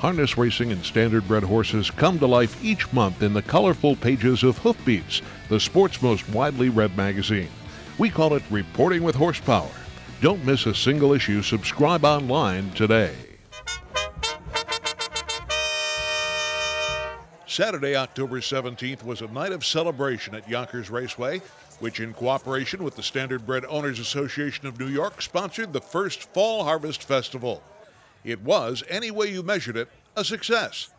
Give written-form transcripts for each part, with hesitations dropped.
Harness racing and standardbred horses come to life each month in the colorful pages of Hoof Beats, the sport's most widely read magazine. We call it Reporting with Horsepower. Don't miss a single issue. Subscribe online today. Saturday, October 17th was a night of celebration at Yonkers Raceway, which in cooperation with the Standardbred Owners Association of New York sponsored the first Fall Harvest Festival. It was, any way you measured it, a success.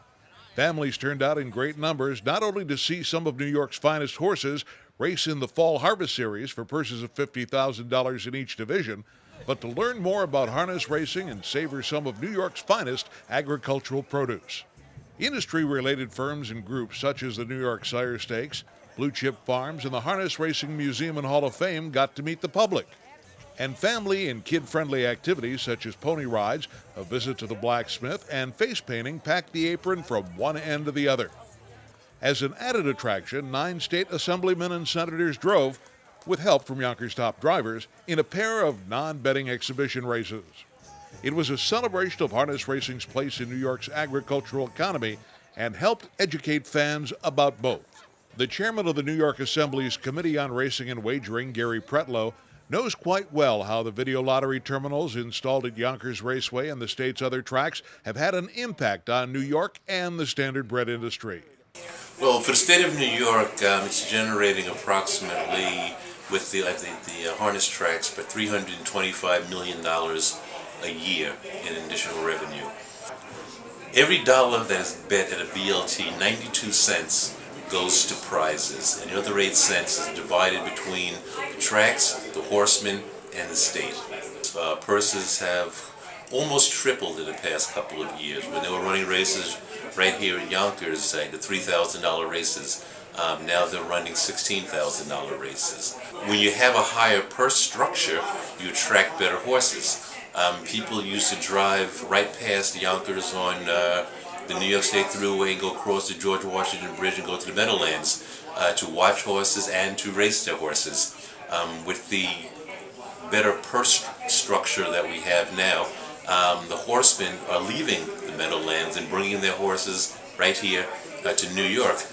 Families turned out in great numbers, not only to see some of New York's finest horses race in the Fall Harvest Series for purses of $50,000 in each division, but to learn more about harness racing and savor some of New York's finest agricultural produce. Industry-related firms and groups such as the New York Sire Stakes, Blue Chip Farms, and the Harness Racing Museum and Hall of Fame got to meet the public. And family and kid-friendly activities such as pony rides, a visit to the blacksmith, and face painting packed the apron from one end to the other. As an added attraction, 9 state assemblymen and senators drove, with help from Yonkers' top drivers, in a pair of non-betting exhibition races. It was a celebration of harness racing's place in New York's agricultural economy and helped educate fans about both. The chairman of the New York Assembly's Committee on Racing and Wagering, Gary Pretlow, knows quite well how the video lottery terminals installed at Yonkers Raceway and the state's other tracks have had an impact on New York and the standardbred industry. Well, for the state of New York, it's generating approximately, with the harness tracks, for $325 million a year in additional revenue. Every dollar that is bet at a VLT, 92 cents goes to prizes, and the other 8 cents is divided between the tracks, the horsemen, and the state. Purses have almost tripled in the past couple of years. When they were running races right here at Yonkers, the $3,000 races, now they're running $16,000 races. When you have a higher purse structure, you attract better horses. People used to drive right past Yonkers on the New York State Thruway and go across the George Washington Bridge and go to the Meadowlands to watch horses and to race their horses. With the better purse structure that we have now, the horsemen are leaving the Meadowlands and bringing their horses right here to New York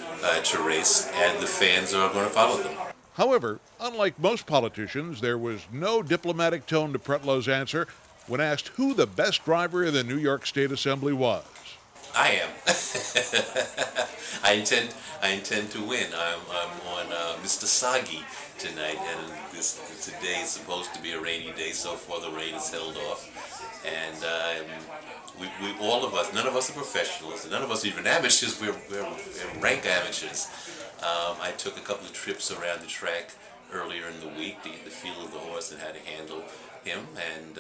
to race, and the fans are going to follow them. However, unlike most politicians, there was no diplomatic tone to Pretlow's answer when asked who the best driver in the New York State Assembly was. I am. I intend to win. I'm on Mr. Soggy tonight, and today is supposed to be a rainy day. So far, the rain is held off, and we all of us, none of us are professionals, none of us are even amateurs. We're rank amateurs. I took a couple of trips around the track earlier in the week to get the feel of the horse and how to handle him, and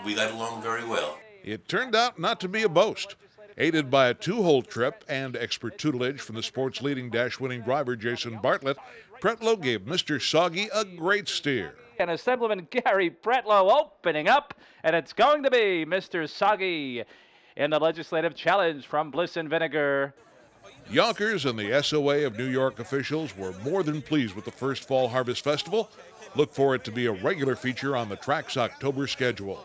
we got along very well. It turned out not to be a boast. Aided by a 2-hole trip and expert tutelage from the sport's leading dash-winning driver, Jason Bartlett, Pretlow gave Mr. Soggy a great steer. And Assemblyman Gary Pretlow opening up, and it's going to be Mr. Soggy in the legislative challenge from Bliss and Vinegar. Yonkers and the SOA of New York officials were more than pleased with the first Fall Harvest Festival. Look for it to be a regular feature on the track's October schedule.